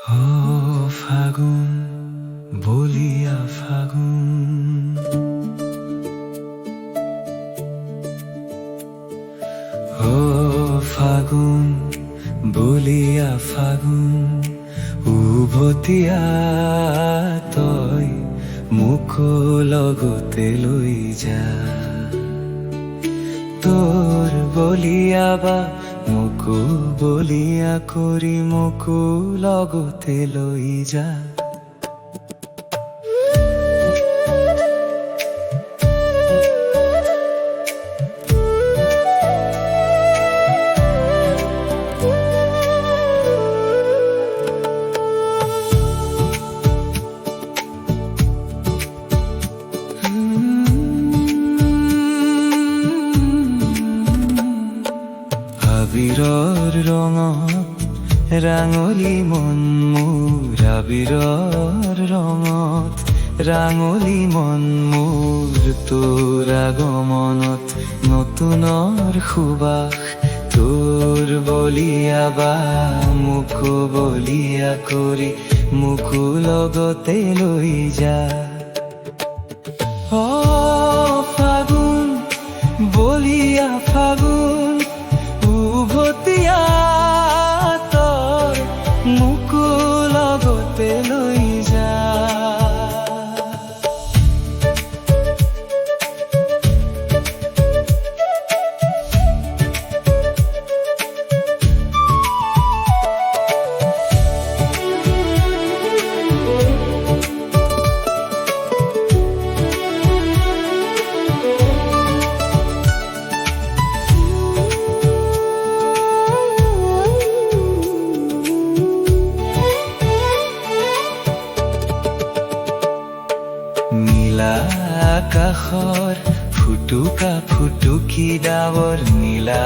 ও ফাগুন বলিয়া ফাগুন, ও ফাগুন বলিয়া ফাগুন, উভতিয়া তই মুখ লগতে লৈ যা। তোর বলিয়া বা মুকু বলিয়া করি মুকু লগতে লৈ যা। আবিৰৰ ৰঙত ৰাঙলী মন মোৰ, আবিৰৰ ৰঙত ৰাঙলী মন মোৰ, তোৰ আগমনত নতুনৰ সুবাস। তোৰ বলিয়া বা মুকু বলিয়া কৰি মুকু লগতে লৈ যা। ও ফাগুন বলিয়া ফাগুন, উভতিয়া তই মুকু লগতে লৈ যা। নীলা আকাশৰ ফুটুকা ফুটুকি ডাৱৰ, নীলা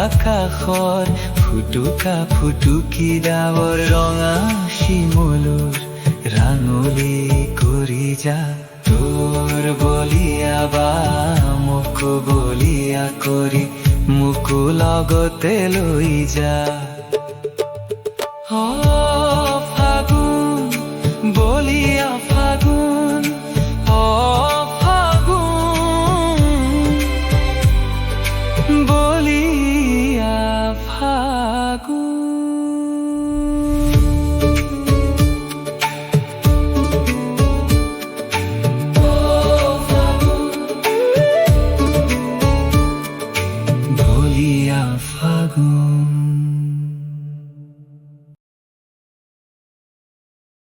আকাশৰ ফুটুকা ফুটুকি ডাৱৰ, ৰঙা শিমলুৰ ৰাঙলী কৰি যা। তোৰ বলিয়া বা মুকু বলিয়া কৰি মুকু লগতে লৈ যা।